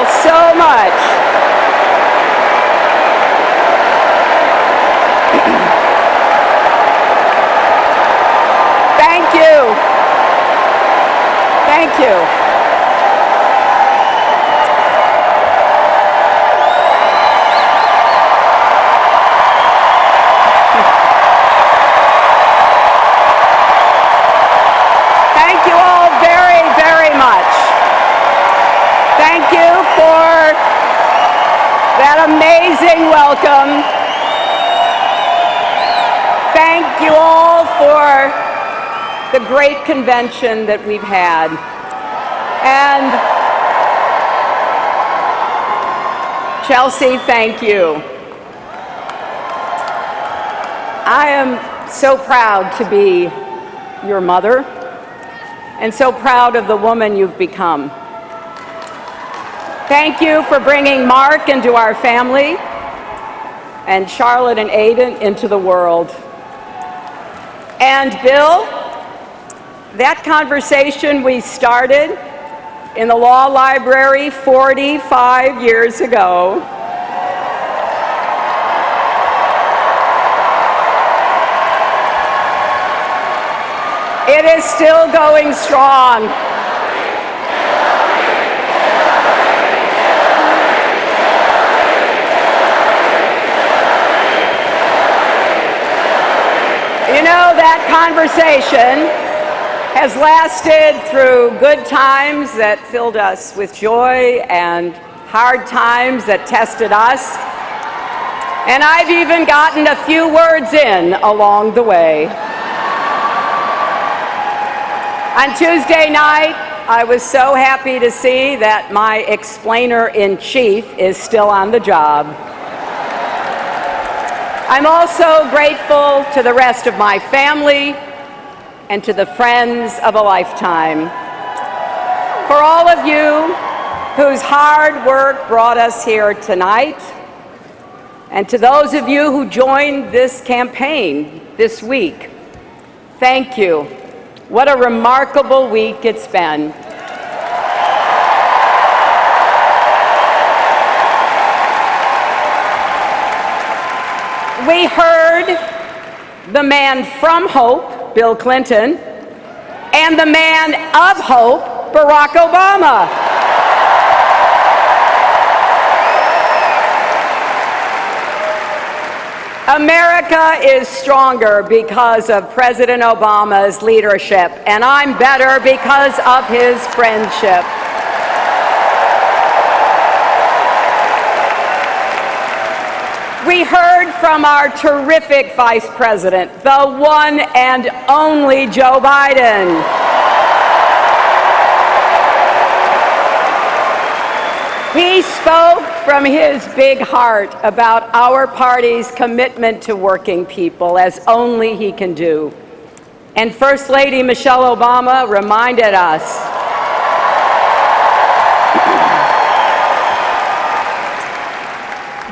all so much. Thank you. Thank you. Thank you all very, very much. Thank you for that amazing welcome. Thank you all for the great convention that we've had. And Chelsea, thank you. I am so proud to be your mother and so proud of the woman you've become. Thank you for bringing Mark into our family and Charlotte and Aiden into the world. And Bill, that conversation we started in the law library 45 years ago it is still going strong. You know, that conversation has lasted through good times that filled us with joy and hard times that tested us. And I've even gotten a few words in along the way. On Tuesday night, I was so happy to see that my explainer-in-chief is still on the job. I'm also grateful to the rest of my family and to the friends of a lifetime. For all of you whose hard work brought us here tonight, and to those of you who joined this campaign this week, thank you. What a remarkable week it's been. We heard the man from hope, Bill Clinton, and the man of hope, Barack Obama. America is stronger because of President Obama's leadership, and I'm better because of his friendship. We heard from our terrific Vice President, the one and only Joe Biden. He spoke from his big heart about our party's commitment to working people, as only he can do. And First Lady Michelle Obama reminded us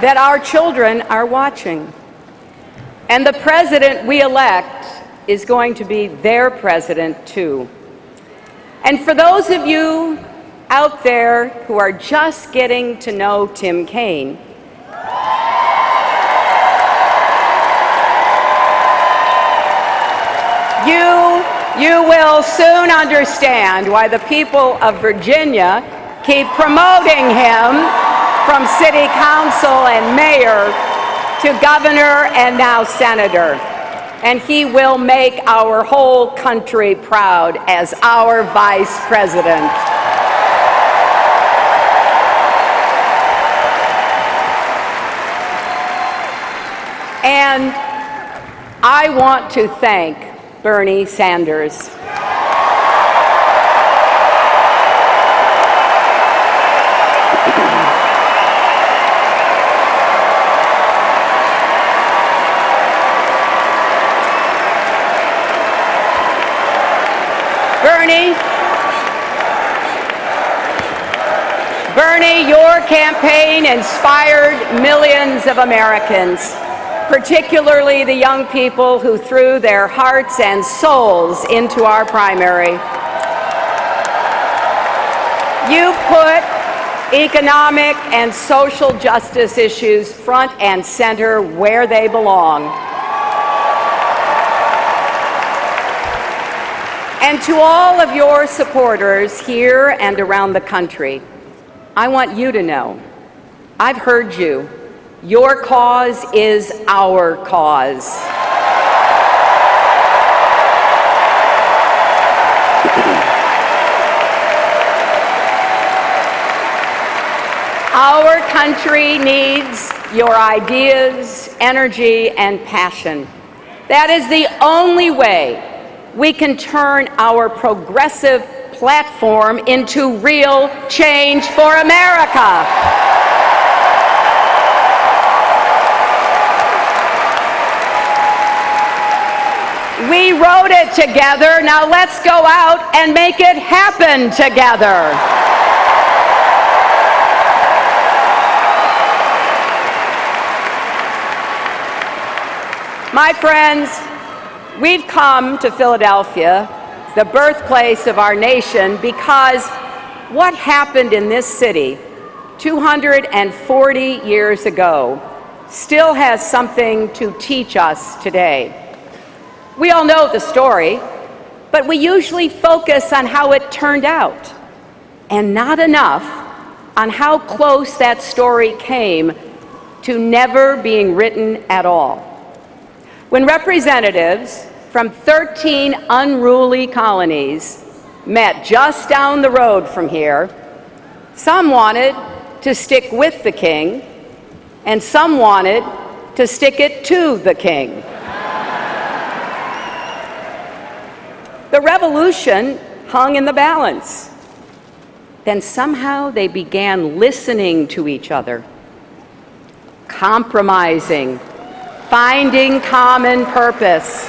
that our children are watching. And the president we elect is going to be their president too. And for those of you out there who are just getting to know Tim Kaine, you will soon understand why the people of Virginia keep promoting him from city council and mayor to governor and now senator. And he will make our whole country proud as our vice president. And I want to thank Bernie Sanders. Bernie, your campaign inspired millions of Americans, particularly the young people who threw their hearts and souls into our primary. You've put economic and social justice issues front and center where they belong. And to all of your supporters here and around the country, I want you to know, I've heard you. Your cause is our cause. Our country needs your ideas, energy, and passion. That is the only way we can turn our progressive platform into real change for America. We wrote it together. Now let's go out and make it happen together. My friends, we've come to Philadelphia, the birthplace of our nation, because what happened in this city 240 years ago still has something to teach us today. We all know the story, but we usually focus on how it turned out, and not enough on how close that story came to never being written at all. When representatives from 13 unruly colonies met just down the road from here, some wanted to stick with the king, and some wanted to stick it to the king. The revolution hung in the balance. Then somehow they began listening to each other, compromising, finding common purpose.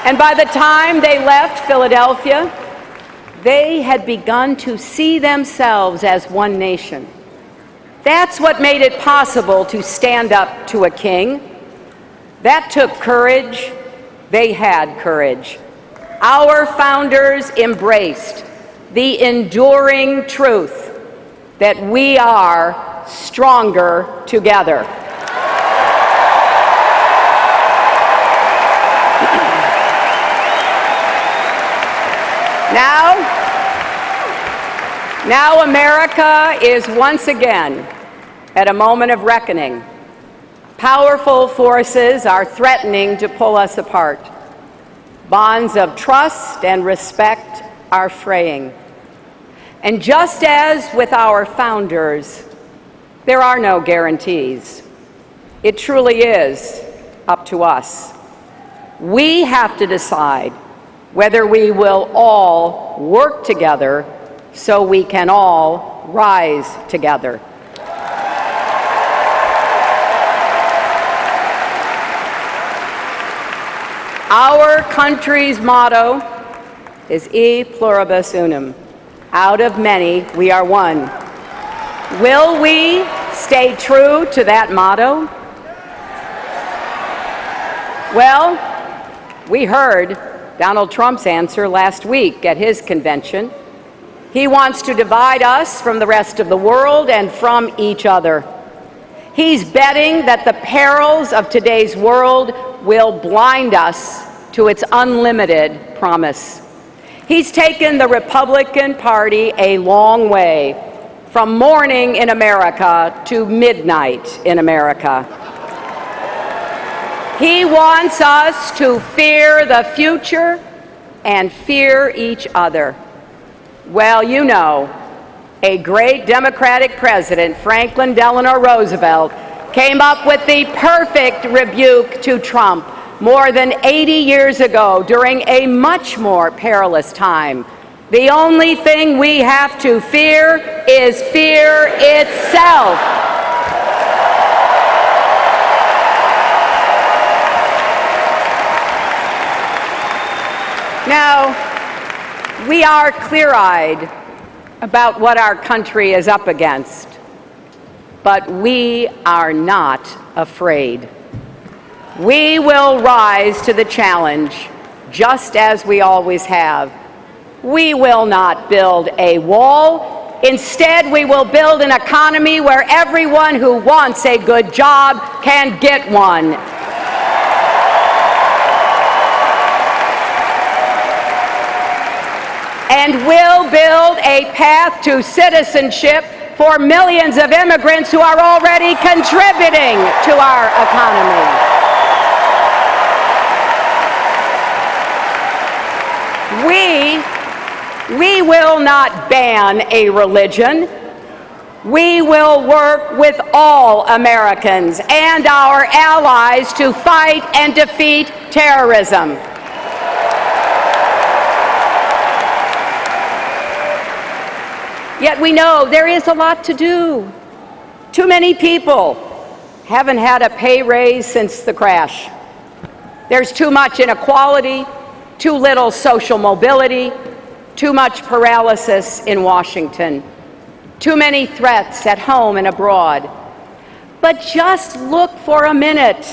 And by the time they left Philadelphia, they had begun to see themselves as one nation. That's what made it possible to stand up to a king. That took courage. They had courage. Our founders embraced the enduring truth that we are stronger together. Now America is once again at a moment of reckoning. Powerful forces are threatening to pull us apart. Bonds of trust and respect are fraying. And just as with our founders, there are no guarantees. It truly is up to us. We have to decide whether we will all work together so we can all rise together. Our country's motto is E pluribus unum. Out of many, we are one. Will we stay true to that motto? Well, we heard Donald Trump's answer last week at his convention. He wants to divide us from the rest of the world and from each other. He's betting that the perils of today's world will blind us to its unlimited promise. He's taken the Republican Party a long way, from morning in America to midnight in America. He wants us to fear the future and fear each other. Well, you know, a great Democratic president, Franklin Delano Roosevelt, came up with the perfect rebuke to Trump more than 80 years ago during a much more perilous time. The only thing we have to fear is fear itself. Now, we are clear-eyed about what our country is up against, but we are not afraid. We will rise to the challenge, just as we always have. We will not build a wall, Instead, we will build an economy where everyone who wants a good job can get one. And we'll build a path to citizenship for millions of immigrants who are already contributing to our economy. We will not ban a religion. We will work with all Americans and our allies to fight and defeat terrorism. Yet we know there is a lot to do. Too many people haven't had a pay raise since the crash. There's too much inequality, too little social mobility, too much paralysis in Washington, too many threats at home and abroad. But just look for a minute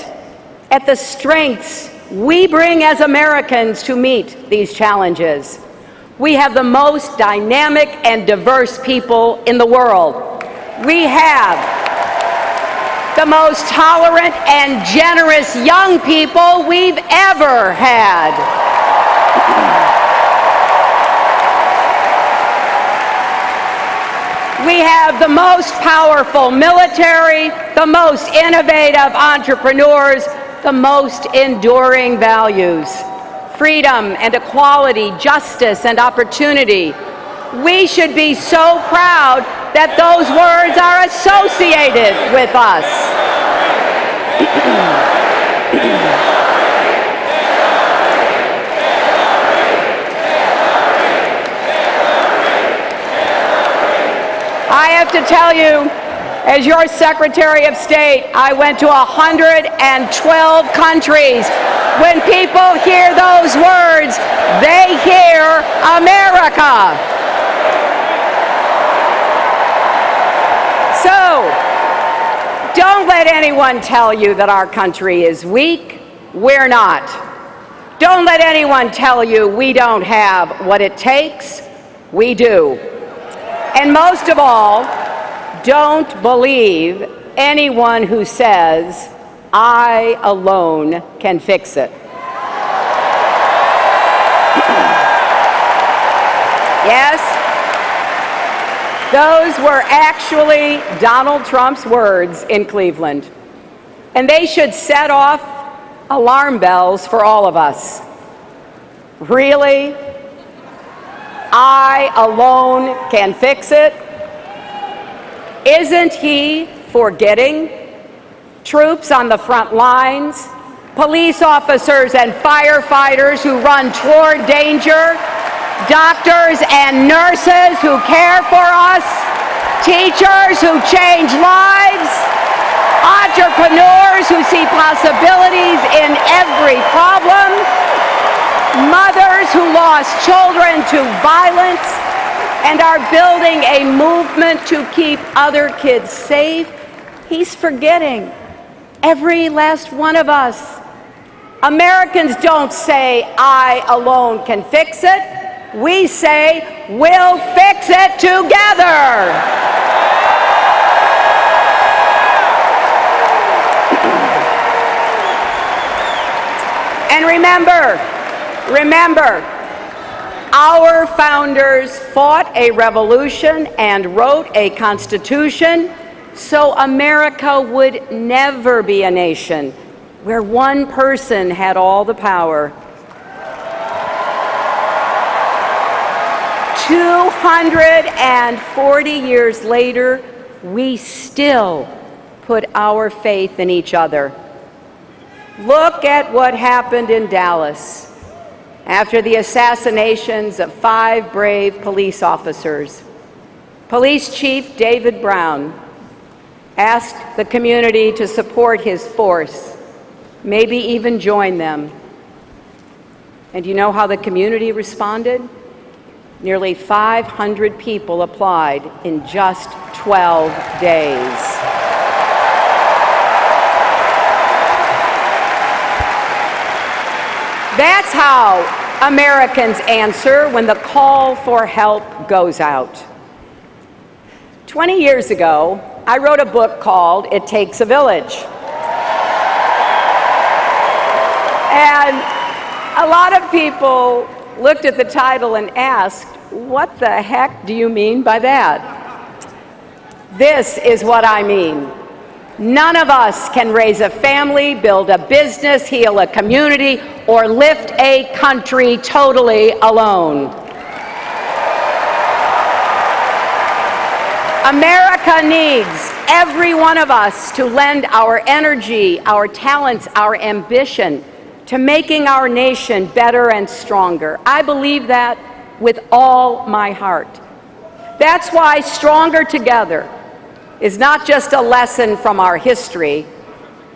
at the strengths we bring as Americans to meet these challenges. We have the most dynamic and diverse people in the world. We have the most tolerant and generous young people we've ever had. We have the most powerful military, the most innovative entrepreneurs, the most enduring values: freedom and equality, justice and opportunity. We should be so proud that those words are associated with us. I have to tell you, as your Secretary of State, I went to 112 countries. When people hear those words, they hear America. So, don't let anyone tell you that our country is weak. We're not. Don't let anyone tell you we don't have what it takes. We do. And most of all, don't believe anyone who says, "I alone can fix it." Yes, those were actually Donald Trump's words in Cleveland. And they should set off alarm bells for all of us. Really? I alone can fix it? Isn't he forgetting troops on the front lines, police officers and firefighters who run toward danger, doctors and nurses who care for us, teachers who change lives, entrepreneurs who see possibilities in every problem, mothers who lost children to violence and are building a movement to keep other kids safe? He's forgetting every last one of us. Americans don't say, "I alone can fix it." We say, "We'll fix it together." And remember, our founders fought a revolution and wrote a constitution so America would never be a nation where one person had all the power. 240 years later, we still put our faith in each other. Look at what happened in Dallas after the assassinations of 5 brave police officers. Police Chief David Brown asked the community to support his force, maybe even join them. And you know how the community responded? Nearly 500 people applied in just 12 days. That's how Americans answer when the call for help goes out. 20 years ago, I wrote a book called It Takes a Village. And a lot of people looked at the title and asked, what the heck do you mean by that? This is what I mean. None of us can raise a family, build a business, heal a community, or lift a country totally alone. America needs every one of us to lend our energy, our talents, our ambition to making our nation better and stronger. I believe that with all my heart. That's why Stronger Together is not just a lesson from our history.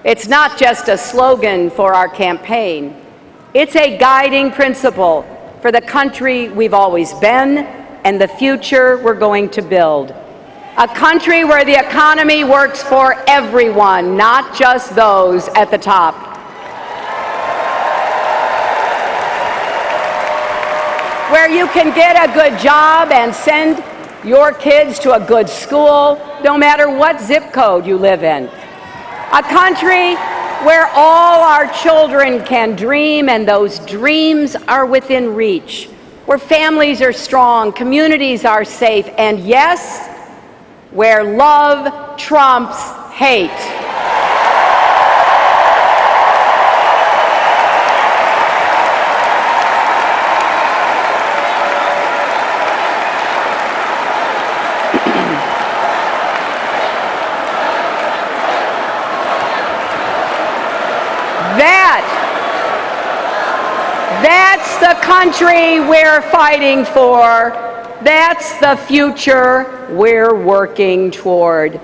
It's not just a slogan for our campaign. It's a guiding principle for the country we've always been and the future we're going to build. A country where the economy works for everyone, not just those at the top. Where you can get a good job and send your kids to a good school, no matter what zip code you live in. A country where all our children can dream and those dreams are within reach. Where families are strong, communities are safe, and yes, where love trumps hate. That's the country we're fighting for. That's the future we're working toward.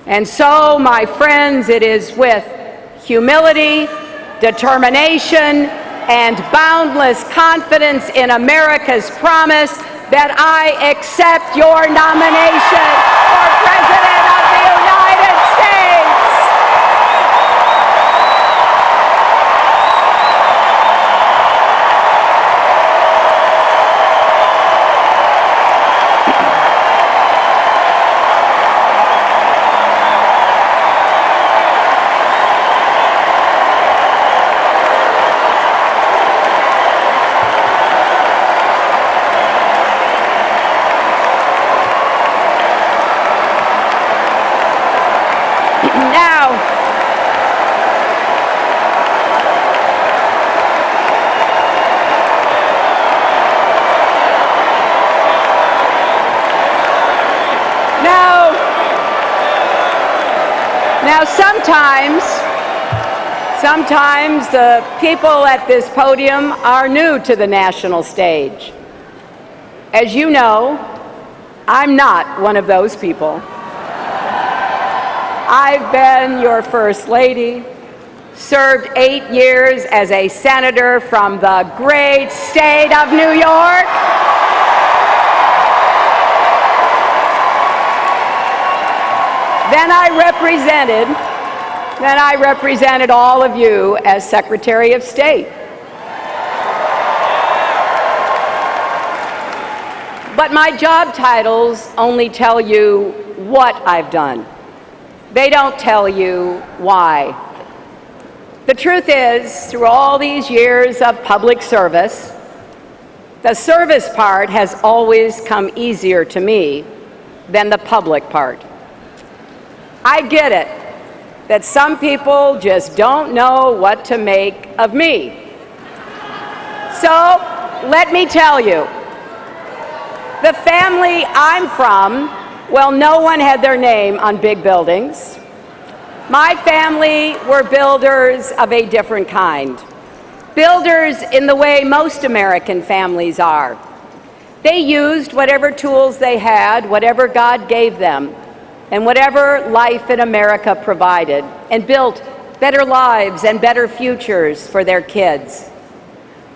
And so, my friends, it is with humility, determination, and boundless confidence in America's promise that I accept your nomination for President of the United States. Now, sometimes the people at this podium are new to the national stage. As you know, I'm not one of those people. I've been your First Lady, served 8 years as a senator from the great state of New York. Then I represented all of you as Secretary of State. But my job titles only tell you what I've done. They don't tell you why. The truth is, through all these years of public service, the service part has always come easier to me than the public part. I get it, that some people just don't know what to make of me. So, let me tell you, the family I'm from, well, no one had their name on big buildings. My family were builders of a different kind. Builders in the way most American families are. They used whatever tools they had, whatever God gave them, and whatever life in America provided, and built better lives and better futures for their kids.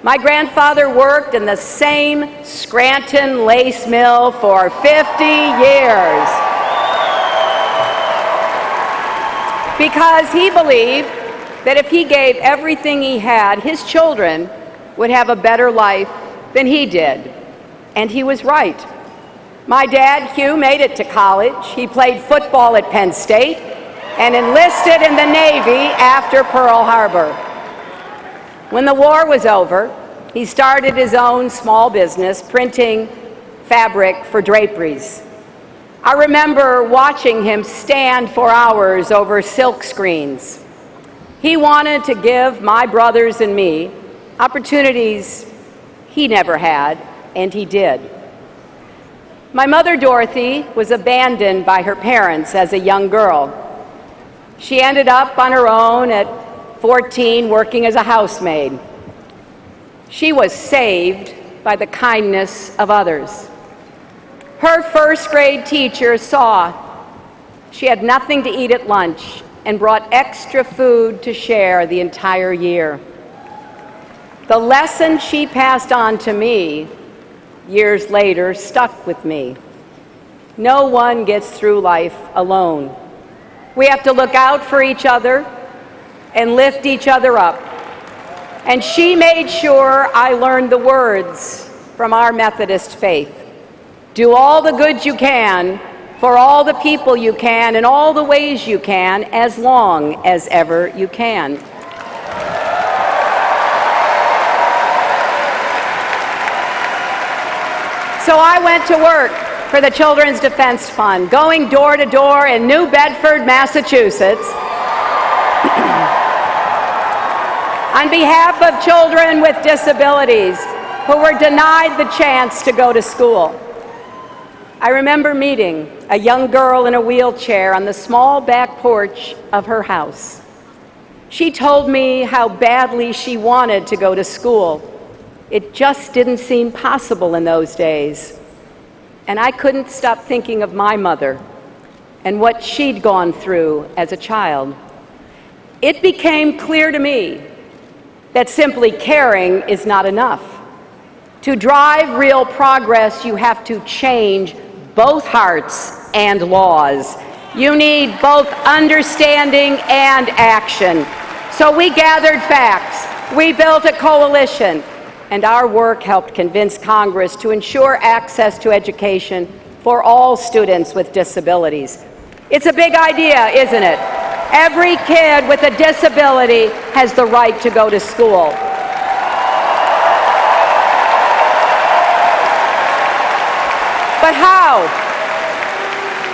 My grandfather worked in the same Scranton lace mill for 50 years because he believed that if he gave everything he had, his children would have a better life than he did. And he was right. My dad, Hugh, made it to college. He played football at Penn State and enlisted in the Navy after Pearl Harbor. When the war was over, he started his own small business printing fabric for draperies. I remember watching him stand for hours over silk screens. He wanted to give my brothers and me opportunities he never had, and he did. My mother, Dorothy, was abandoned by her parents as a young girl. She ended up on her own at 14 working as a housemaid. She was saved by the kindness of others. Her first grade teacher saw she had nothing to eat at lunch and brought extra food to share the entire year. The lesson she passed on to me years later stuck with me. No one gets through life alone. We have to look out for each other and lift each other up. And she made sure I learned the words from our Methodist faith. Do all the good you can for all the people you can in all the ways you can as long as ever you can. So I went to work for the Children's Defense Fund, going door to door in New Bedford, Massachusetts, on behalf of children with disabilities who were denied the chance to go to school. I remember meeting a young girl in a wheelchair on the small back porch of her house. She told me how badly she wanted to go to school. It just didn't seem possible in those days. And I couldn't stop thinking of my mother and what she'd gone through as a child. It became clear to me that simply caring is not enough. To drive real progress, you have to change both hearts and laws. You need both understanding and action. So we gathered facts, we built a coalition, and our work helped convince Congress to ensure access to education for all students with disabilities. It's a big idea, isn't it? Every kid with a disability has the right to go to school. But how?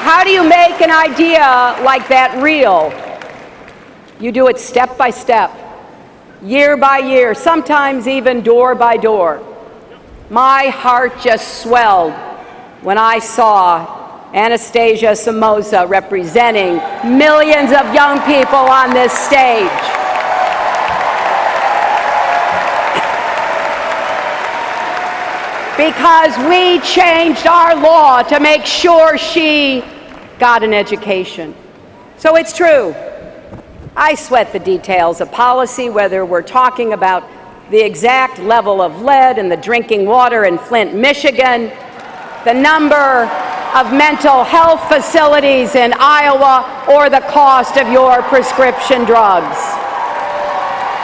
How do you make an idea like that real? You do it step by step, year by year, sometimes even door by door. My heart just swelled when I saw Anastasia Somoza representing millions of young people on this stage. Because we changed our law to make sure she got an education. So it's true. I sweat the details of policy, whether we're talking about the exact level of lead in the drinking water in Flint, Michigan, the number of mental health facilities in Iowa, or the cost of your prescription drugs.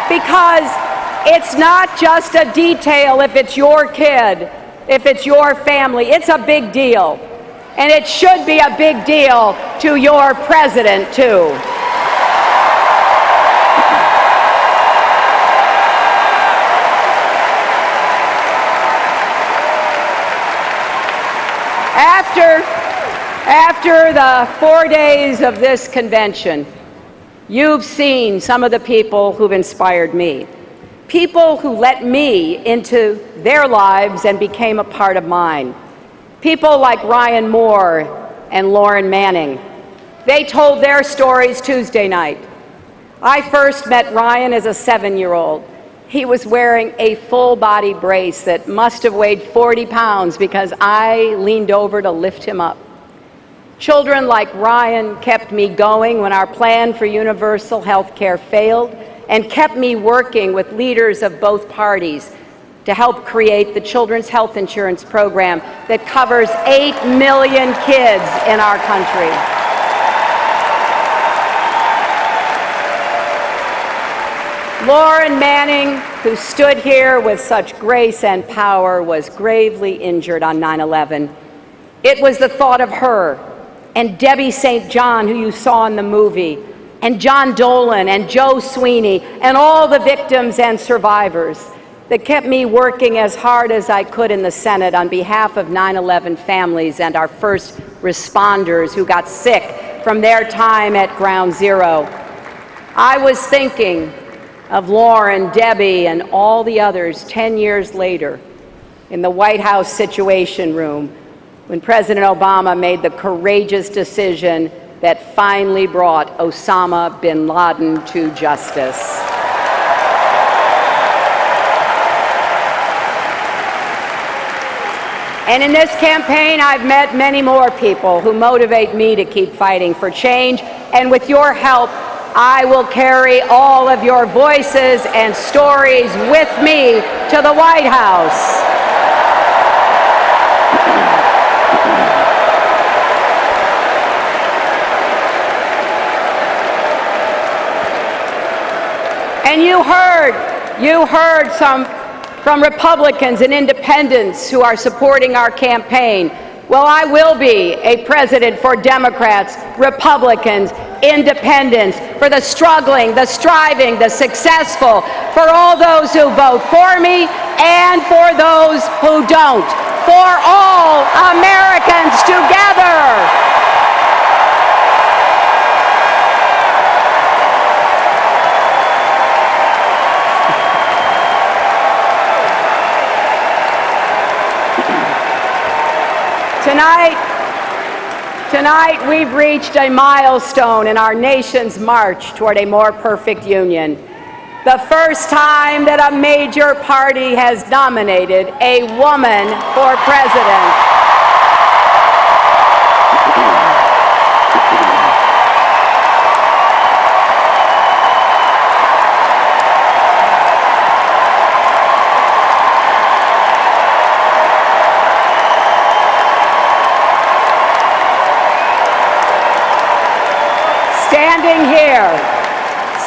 Because it's not just a detail if it's your kid, if it's your family. It's a big deal. And it should be a big deal to your president, too. After the 4 days of this convention, you've seen some of the people who've inspired me. People who let me into their lives and became a part of mine. People like Ryan Moore and Lauren Manning. They told their stories Tuesday night. I first met Ryan as a 7-year-old. He was wearing a full-body brace that must have weighed 40 pounds because I leaned over to lift him up. Children like Ryan kept me going when our plan for universal health care failed, and kept me working with leaders of both parties to help create the Children's Health Insurance Program that covers 8 million kids in our country. Lauren Manning, who stood here with such grace and power, was gravely injured on 9/11. It was the thought of her and Debbie St. John, who you saw in the movie, and John Dolan and Joe Sweeney and all the victims and survivors that kept me working as hard as I could in the Senate on behalf of 9/11 families and our first responders who got sick from their time at Ground Zero. I was thinking of Lauren, Debbie, and all the others 10 years later in the White House Situation Room when President Obama made the courageous decision that finally brought Osama bin Laden to justice. And in this campaign, I've met many more people who motivate me to keep fighting for change. And with your help, I will carry all of your voices and stories with me to the White House. And you heard some from Republicans and independents who are supporting our campaign. Well, I will be a president for Democrats, Republicans, independents, for the struggling, the striving, the successful, for all those who vote for me and for those who don't, for all Americans together. Tonight, we've reached a milestone in our nation's march toward a more perfect union. The first time that a major party has nominated a woman for president.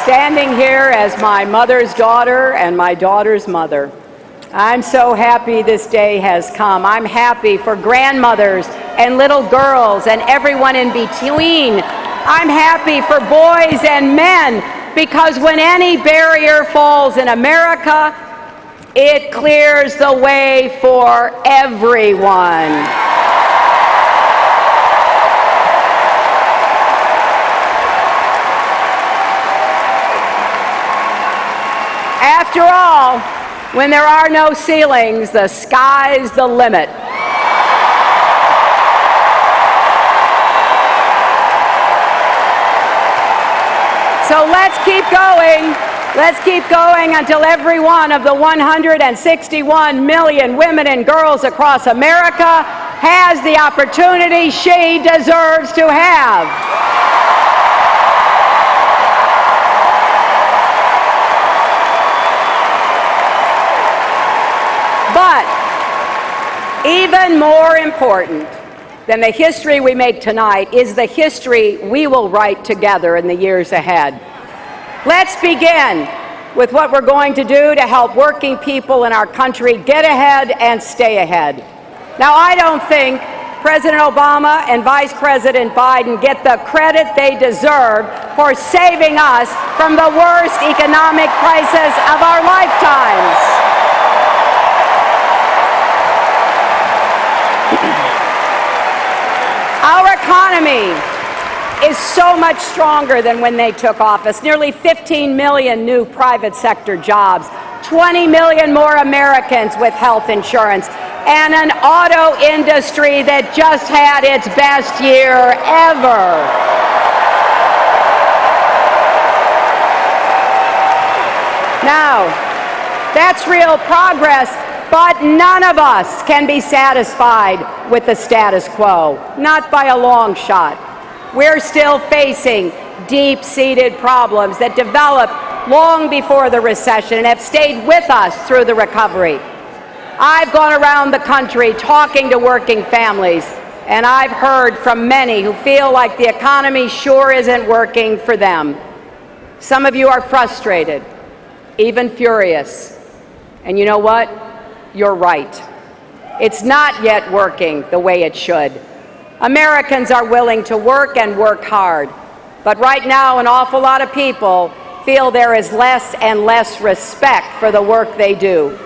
Standing here as my mother's daughter and my daughter's mother, I'm so happy this day has come. I'm happy for grandmothers and little girls and everyone in between. I'm happy for boys and men, because when any barrier falls in America, it clears the way for everyone. After all, when there are no ceilings, the sky's the limit. So let's keep going. Let's keep going until every one of the 161 million women and girls across America has the opportunity she deserves to have. But even more important than the history we make tonight is the history we will write together in the years ahead. Let's begin with what we're going to do to help working people in our country get ahead and stay ahead. Now, I don't think President Obama and Vice President Biden get the credit they deserve for saving us from the worst economic crisis of our lifetimes. Our economy is so much stronger than when they took office. Nearly 15 million new private sector jobs, 20 million more Americans with health insurance, and an auto industry that just had its best year ever. Now, that's real progress. But none of us can be satisfied with the status quo, not by a long shot. We're still facing deep-seated problems that developed long before the recession and have stayed with us through the recovery. I've gone around the country talking to working families, and I've heard from many who feel like the economy sure isn't working for them. Some of you are frustrated, even furious. And you know what? You're right. It's not yet working the way it should. Americans are willing to work and work hard, but right now an awful lot of people feel there is less and less respect for the work they do,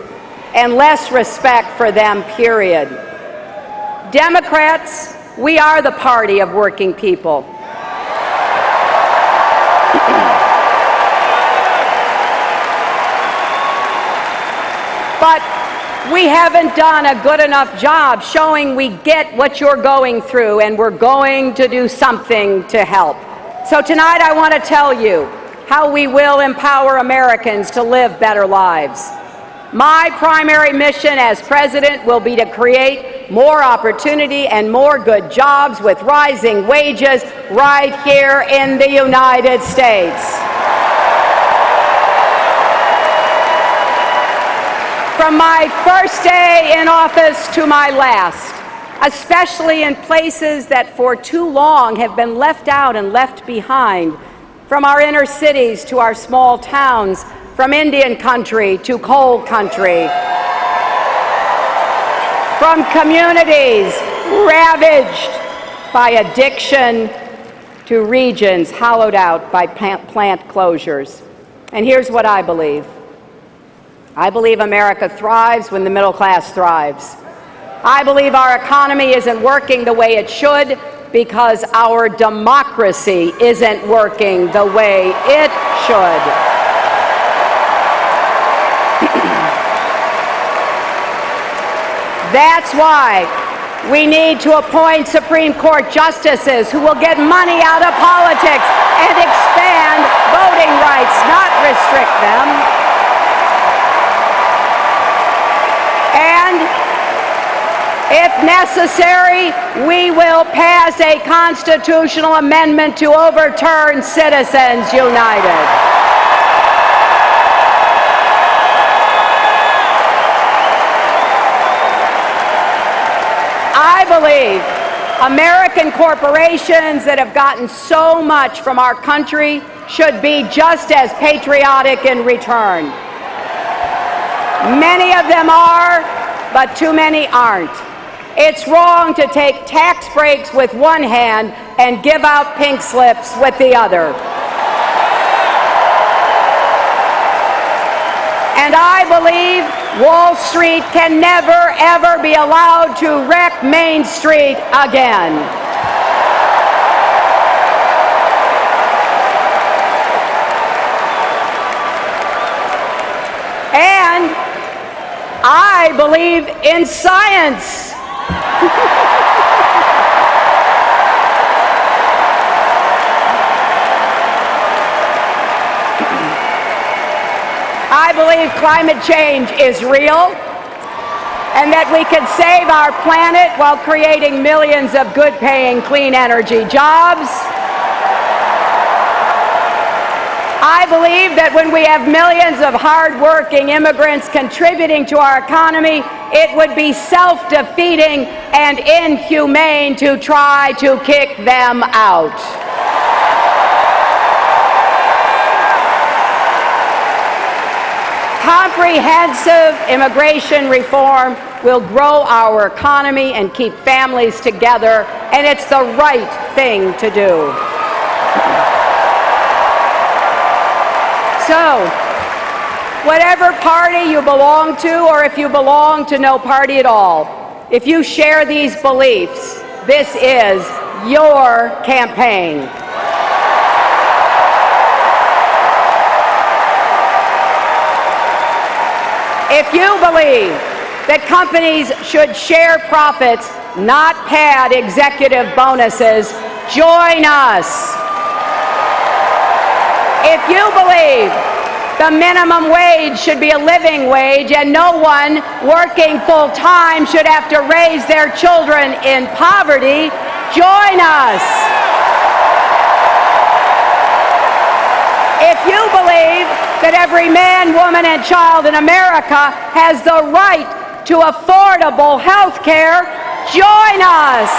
and less respect for them, period. Democrats, we are the party of working people. But we haven't done a good enough job showing we get what you're going through, and we're going to do something to help. So tonight I want to tell you how we will empower Americans to live better lives. My primary mission as president will be to create more opportunity and more good jobs with rising wages right here in the United States. From my first day in office to my last, especially in places that for too long have been left out and left behind, from our inner cities to our small towns, from Indian country to coal country, from communities ravaged by addiction to regions hollowed out by plant closures. And here's what I believe. I believe America thrives when the middle class thrives. I believe our economy isn't working the way it should because our democracy isn't working the way it should. That's why we need to appoint Supreme Court justices who will get money out of politics and expand voting rights, not restrict them. And if necessary, we will pass a constitutional amendment to overturn Citizens United. I believe American corporations that have gotten so much from our country should be just as patriotic in return. Many of them are, but too many aren't. It's wrong to take tax breaks with one hand and give out pink slips with the other. And I believe Wall Street can never, ever be allowed to wreck Main Street again. And I believe in science. I believe climate change is real and that we can save our planet while creating millions of good-paying clean energy jobs. I believe that when we have millions of hard-working immigrants contributing to our economy, it would be self-defeating and inhumane to try to kick them out. Comprehensive immigration reform will grow our economy and keep families together, and it's the right thing to do. So, whatever party you belong to, or if you belong to no party at all, if you share these beliefs, this is your campaign. If you believe that companies should share profits, not pad executive bonuses, join us. If you believe the minimum wage should be a living wage and no one working full-time should have to raise their children in poverty, join us. If you believe that every man, woman, and child in America has the right to affordable health care, join us.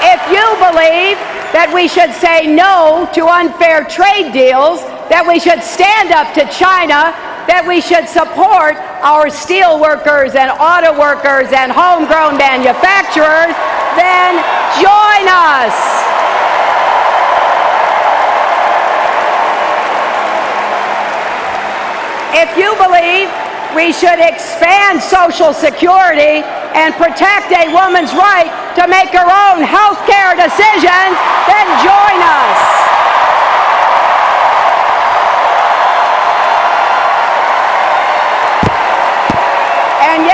If you believe that we should say no to unfair trade deals, that we should stand up to China, that we should support our steel workers and auto workers and homegrown manufacturers, then join us. If you believe we should expand Social Security and protect a woman's right to make her own health care decisions, then join us. And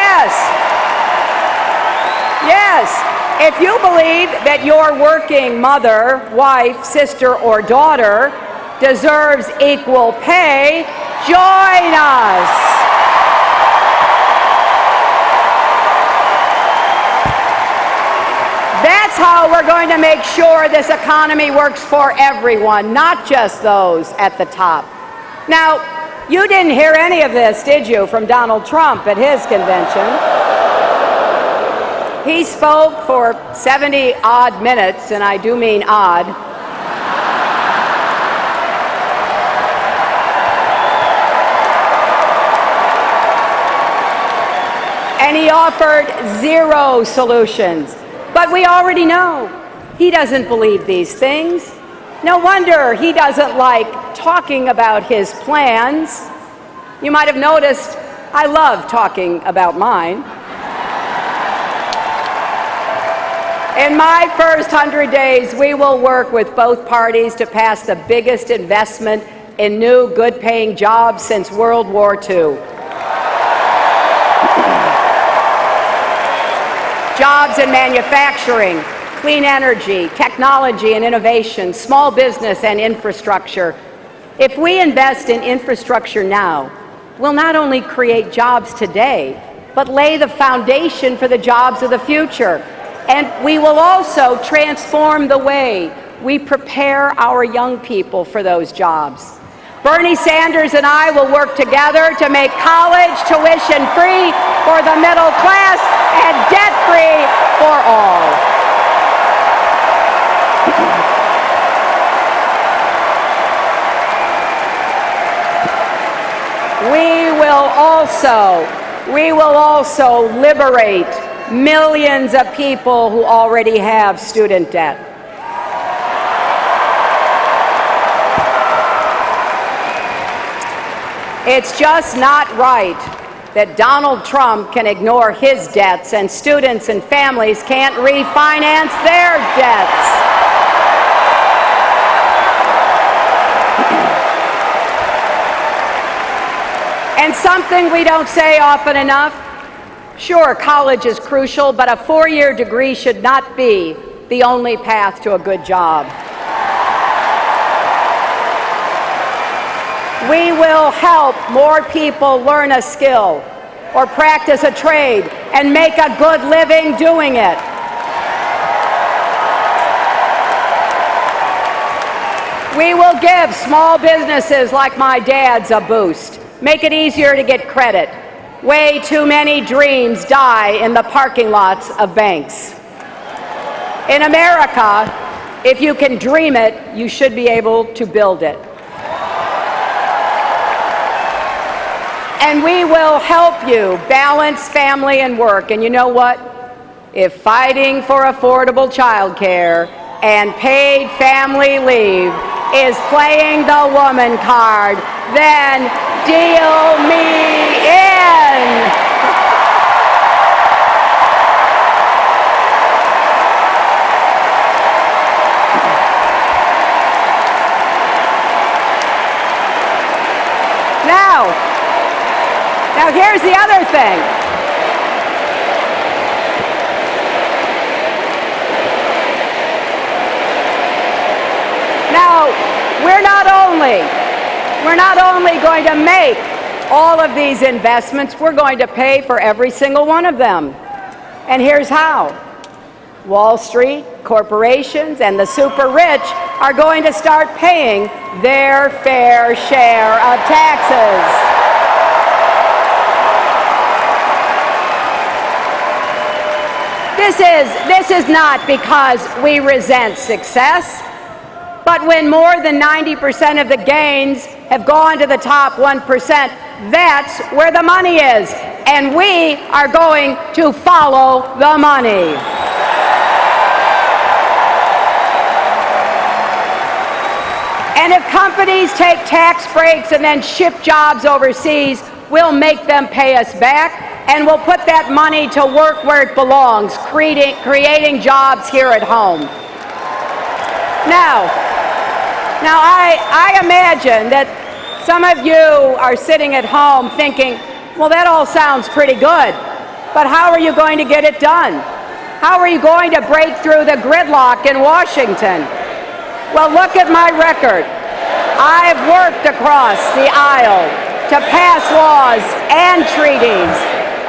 yes, if you believe that your working mother, wife, sister, or daughter deserves equal pay, join us. That's how we're going to make sure this economy works for everyone, not just those at the top. Now, you didn't hear any of this, did you, from Donald Trump at his convention? He spoke for 70-odd minutes, and I do mean odd. And he offered 0 solutions. But we already know he doesn't believe these things. No wonder he doesn't like talking about his plans. You might have noticed I love talking about mine. In my first 100 days, we will work with both parties to pass the biggest investment in new, good-paying jobs since World War II. Jobs in manufacturing, clean energy, technology and innovation, small business and infrastructure. If we invest in infrastructure now, we'll not only create jobs today, but lay the foundation for the jobs of the future. And we will also transform the way we prepare our young people for those jobs. Bernie Sanders and I will work together to make college tuition free for the middle class and debt free for all. We will also liberate millions of people who already have student debt. It's just not right that Donald Trump can ignore his debts and students and families can't refinance their debts. And something we don't say often enough, sure, college is crucial, but a 4-year degree should not be the only path to a good job. We will help more people learn a skill or practice a trade and make a good living doing it. We will give small businesses like my dad's a boost, make it easier to get credit. Way too many dreams die in the parking lots of banks. In America, if you can dream it, you should be able to build it. And we will help you balance family and work. And you know what? If fighting for affordable child care and paid family leave is playing the woman card, then deal me in. Now here's the other thing. Now, we're not only going to make all of these investments, we're going to pay for every single one of them. And here's how. Wall Street, corporations, and the super rich are going to start paying their fair share of taxes. This is not because we resent success, but when more than 90% of the gains have gone to the top 1%, that's where the money is, and we are going to follow the money. And if companies take tax breaks and then ship jobs overseas, we'll make them pay us back, and we'll put that money to work where it belongs, creating jobs here at home. Now I imagine that some of you are sitting at home thinking, well, that all sounds pretty good, but how are you going to get it done? How are you going to break through the gridlock in Washington? Well, look at my record. I've worked across the aisle to pass laws and treaties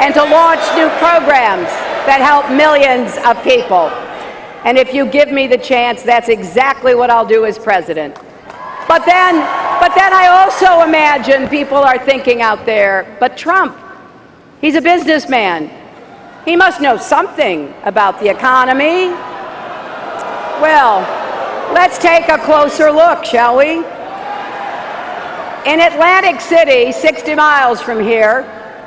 and to launch new programs that help millions of people. And if you give me the chance, that's exactly what I'll do as president. But then I also imagine people are thinking out there, but Trump, he's a businessman. He must know something about the economy. Well, let's take a closer look, shall we? In Atlantic City, 60 miles from here,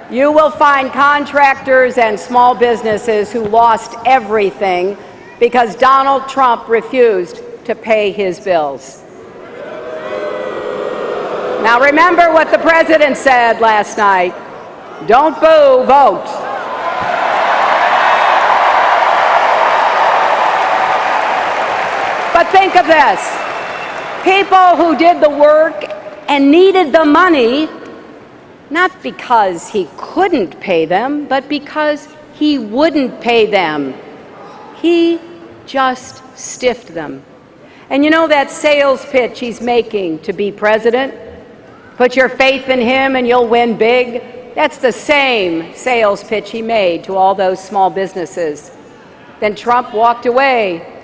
you will find contractors and small businesses who lost everything because Donald Trump refused to pay his bills. Now remember what the president said last night. Don't boo, vote. But think of this. People who did the work and needed the money, not because he couldn't pay them, but because he wouldn't pay them. He just stiffed them. And you know that sales pitch he's making to be president? Put your faith in him and you'll win big. That's the same sales pitch he made to all those small businesses. Then Trump walked away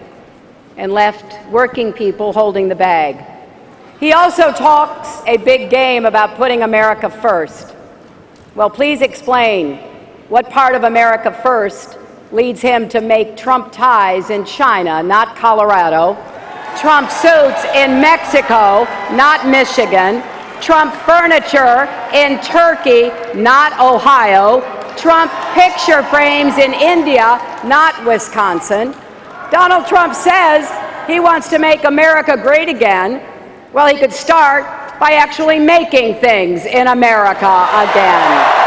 and left working people holding the bag. He also talks a big game about putting America first. Well, please explain what part of America first leads him to make Trump ties in China, not Colorado, Trump suits in Mexico, not Michigan, Trump furniture in Turkey, not Ohio, Trump picture frames in India, not Wisconsin. Donald Trump says he wants to make America great again. Well, he could start by actually making things in America again.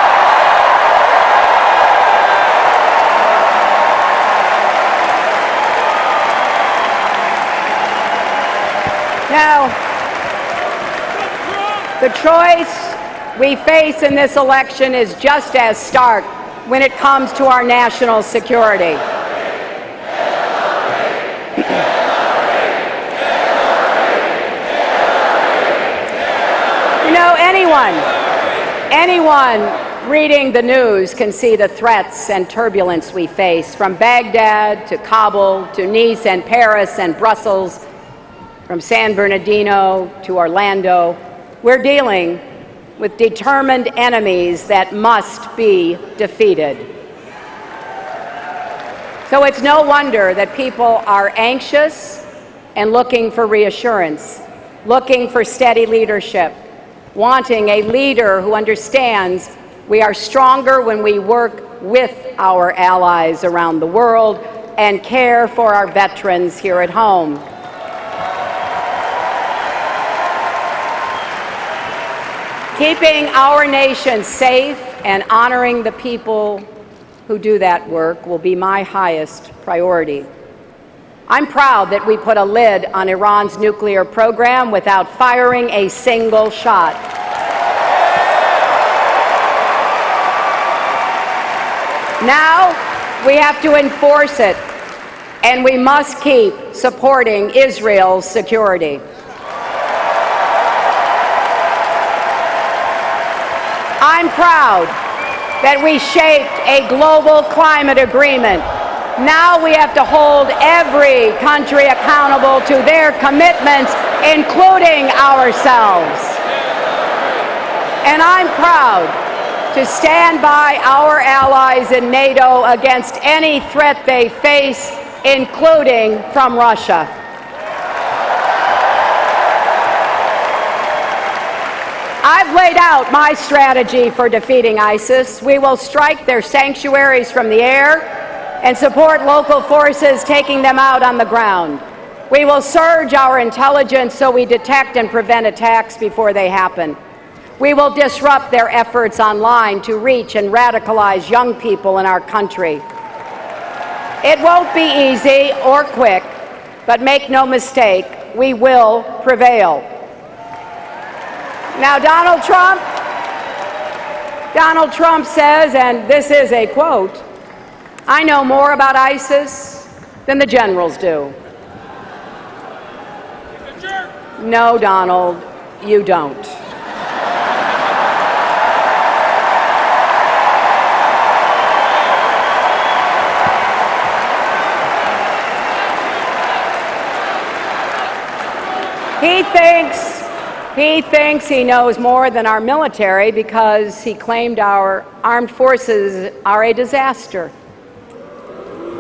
Now, the choice we face in this election is just as stark when it comes to our national security. You know, anyone reading the news can see the threats and turbulence we face, from Baghdad to Kabul to Nice and Paris and Brussels, from San Bernardino to Orlando. We're dealing with determined enemies that must be defeated. So it's no wonder that people are anxious and looking for reassurance, looking for steady leadership, wanting a leader who understands we are stronger when we work with our allies around the world and care for our veterans here at home. Keeping our nation safe and honoring the people who do that work will be my highest priority. I'm proud that we put a lid on Iran's nuclear program without firing a single shot. Now we have to enforce it, and we must keep supporting Israel's security. I'm proud that we shaped a global climate agreement. Now we have to hold every country accountable to their commitments, including ourselves. And I'm proud to stand by our allies in NATO against any threat they face, including from Russia. I've laid out my strategy for defeating ISIS. We will strike their sanctuaries from the air and support local forces taking them out on the ground. We will surge our intelligence so we detect and prevent attacks before they happen. We will disrupt their efforts online to reach and radicalize young people in our country. It won't be easy or quick, but make no mistake, we will prevail. Now, Donald Trump says, and this is a quote, "I know more about ISIS than the generals do." No, Donald, you don't. He thinks he knows more than our military because he claimed our armed forces are a disaster.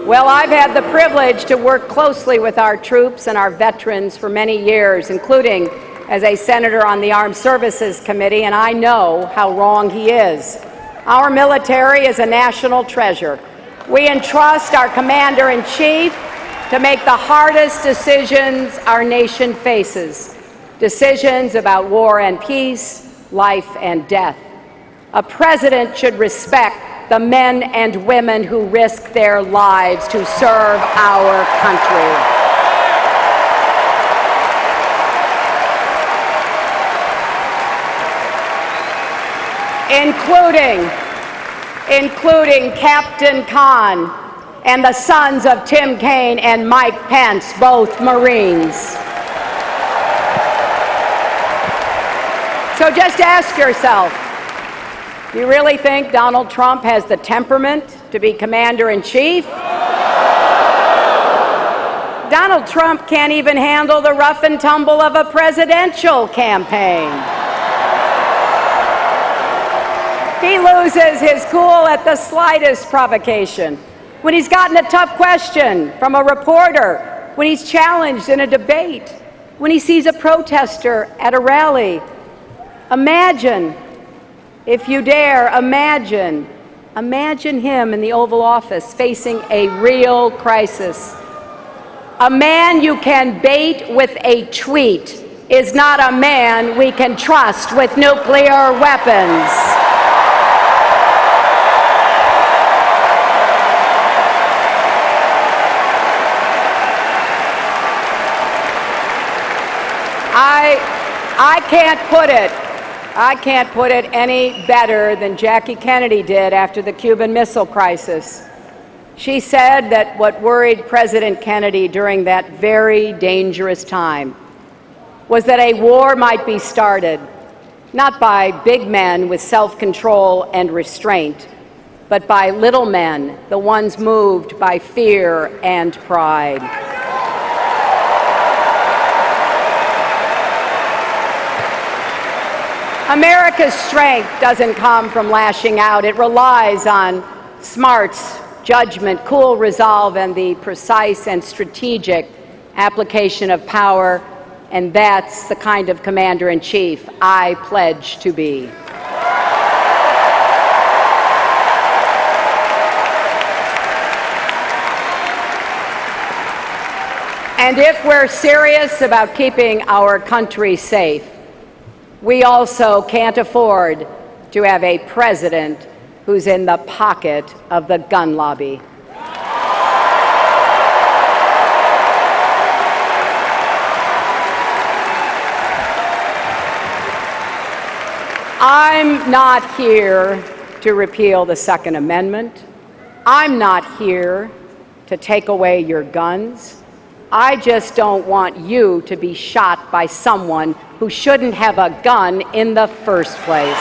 Well, I've had the privilege to work closely with our troops and our veterans for many years, including as a senator on the Armed Services Committee, and I know how wrong he is. Our military is a national treasure. We entrust our commander-in-chief to make the hardest decisions our nation faces, decisions about war and peace, life and death. A president should respect the men and women who risk their lives to serve our country. Including Captain Khan and the sons of Tim Kaine and Mike Pence, both Marines. So just ask yourself, do you really think Donald Trump has the temperament to be commander-in-chief? Donald Trump can't even handle the rough and tumble of a presidential campaign. He loses his cool at the slightest provocation. When he's gotten a tough question from a reporter, when he's challenged in a debate, when he sees a protester at a rally. Imagine, if you dare, imagine him in the Oval Office facing a real crisis. A man you can bait with a tweet is not a man we can trust with nuclear weapons. I can't put it any better than Jackie Kennedy did after the Cuban Missile Crisis. She said that what worried President Kennedy during that very dangerous time was that a war might be started, not by big men with self-control and restraint, but by little men, the ones moved by fear and pride. America's strength doesn't come from lashing out. It relies on smarts, judgment, cool resolve, and the precise and strategic application of power, and that's the kind of commander-in-chief I pledge to be. And if we're serious about keeping our country safe, we also can't afford to have a president who's in the pocket of the gun lobby. I'm not here to repeal the Second Amendment. I'm not here to take away your guns. I just don't want you to be shot by someone who shouldn't have a gun in the first place.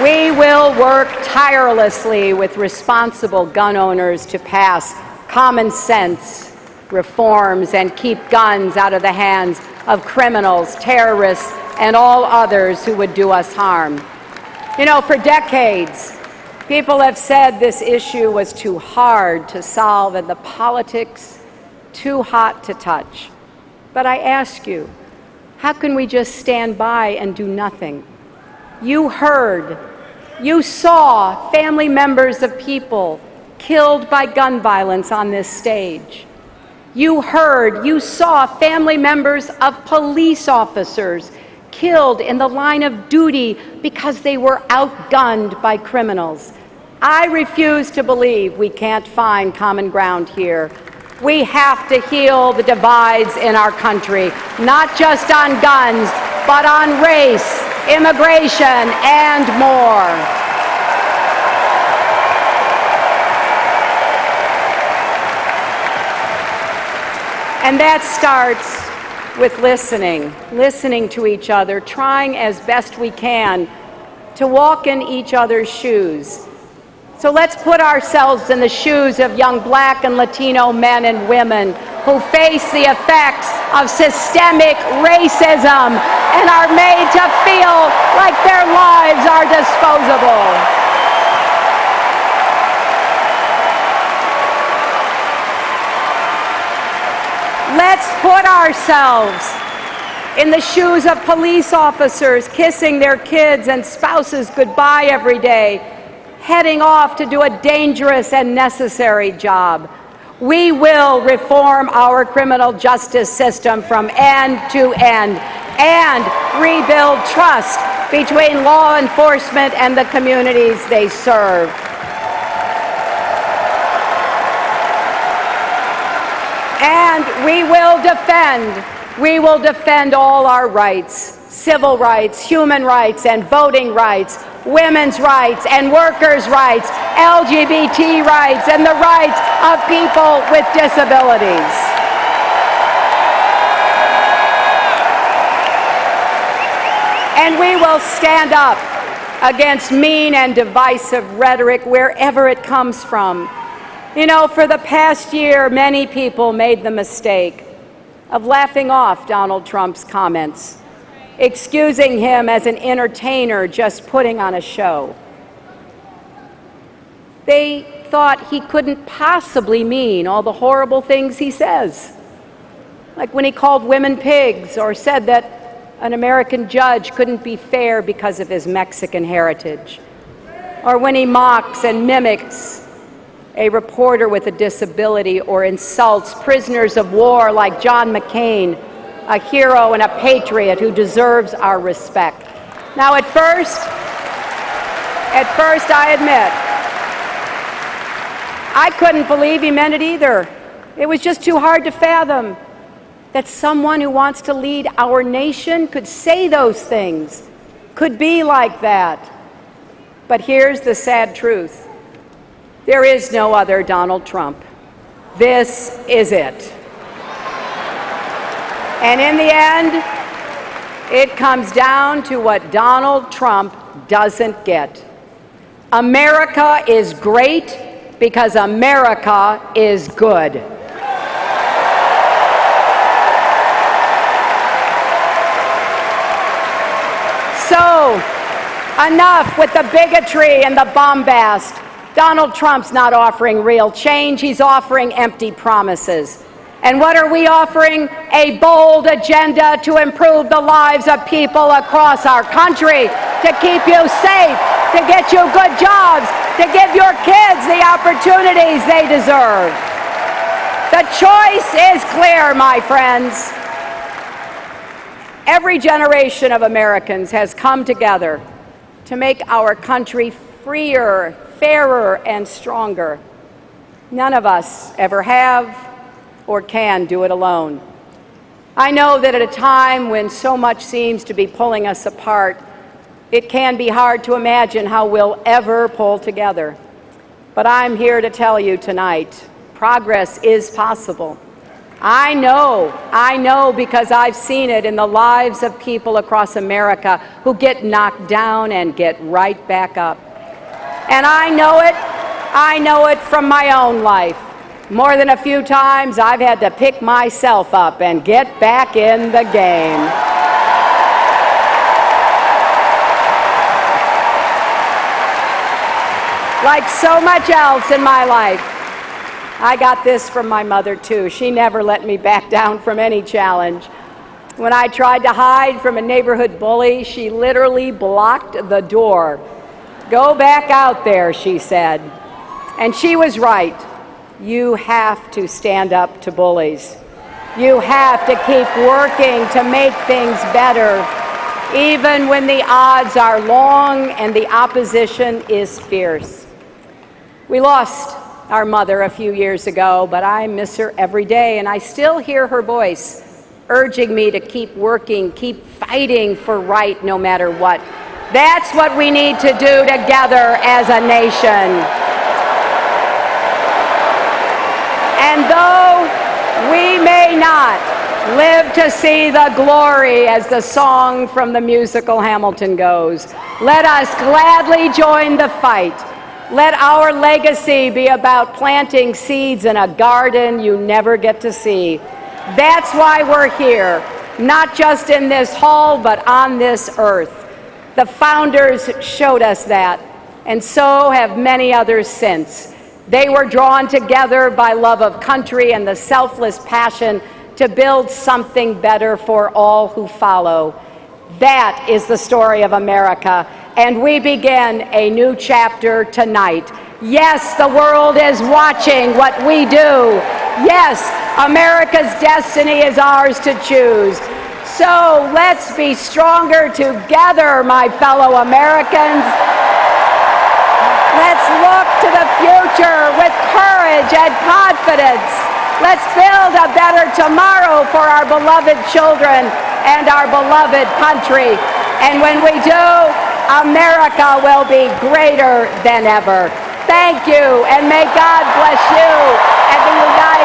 We will work tirelessly with responsible gun owners to pass common sense reforms and keep guns out of the hands of criminals, terrorists, and all others who would do us harm. For decades, people have said this issue was too hard to solve and the politics too hot to touch. But I ask you, how can we just stand by and do nothing? You heard, you saw family members of people killed by gun violence on this stage. You heard, you saw family members of police officers killed in the line of duty because they were outgunned by criminals. I refuse to believe we can't find common ground here. We have to heal the divides in our country, not just on guns, but on race, immigration, and more. And that starts with listening to each other, trying as best we can to walk in each other's shoes. So let's put ourselves in the shoes of young Black and Latino men and women who face the effects of systemic racism and are made to feel like their lives are disposable. Let's put ourselves in the shoes of police officers kissing their kids and spouses goodbye every day, heading off to do a dangerous and necessary job. We will reform our criminal justice system from end to end and rebuild trust between law enforcement and the communities they serve. And we will defend all our rights, civil rights, human rights, and voting rights, women's rights and workers' rights, LGBT rights, and the rights of people with disabilities. And we will stand up against mean and divisive rhetoric wherever it comes from. For the past year, many people made the mistake of laughing off Donald Trump's comments, excusing him as an entertainer just putting on a show. They thought he couldn't possibly mean all the horrible things he says, like when he called women pigs or said that an American judge couldn't be fair because of his Mexican heritage, or when he mocks and mimics a reporter with a disability or insults prisoners of war like John McCain, a hero and a patriot who deserves our respect. Now, at first, I admit, I couldn't believe he meant it either. It was just too hard to fathom that someone who wants to lead our nation could say those things, could be like that. But here's the sad truth. There is no other Donald Trump. This is it. And in the end, it comes down to what Donald Trump doesn't get. America is great because America is good. So, enough with the bigotry and the bombast. Donald Trump's not offering real change, he's offering empty promises. And what are we offering? A bold agenda to improve the lives of people across our country, to keep you safe, to get you good jobs, to give your kids the opportunities they deserve. The choice is clear, my friends. Every generation of Americans has come together to make our country freer, fairer, and stronger. None of us ever have or can do it alone. I know that at a time when so much seems to be pulling us apart, it can be hard to imagine how we'll ever pull together. But I'm here to tell you tonight, progress is possible. I know because I've seen it in the lives of people across America who get knocked down and get right back up. And I know it from my own life. More than a few times, I've had to pick myself up and get back in the game. like so much else in my life, I got this from my mother too. She never let me back down from any challenge. When I tried to hide from a neighborhood bully, she literally blocked the door. "Go back out there," she said. And she was right. You have to stand up to bullies. You have to keep working to make things better, even when the odds are long and the opposition is fierce. We lost our mother a few years ago, but I miss her every day, and I still hear her voice urging me to keep working, keep fighting for right no matter what. That's what we need to do together as a nation. And though we may not live to see the glory, as the song from the musical Hamilton goes, let us gladly join the fight. Let our legacy be about planting seeds in a garden you never get to see. That's why we're here, not just in this hall, but on this earth. The founders showed us that, and so have many others since. They were drawn together by love of country and the selfless passion to build something better for all who follow. That is the story of America, and we begin a new chapter tonight. Yes, the world is watching what we do. Yes, America's destiny is ours to choose. So let's be stronger together, my fellow Americans. Let's look to the future with courage and confidence. Let's build a better tomorrow for our beloved children and our beloved country. And when we do, America will be greater than ever. Thank you, and may God bless you and the United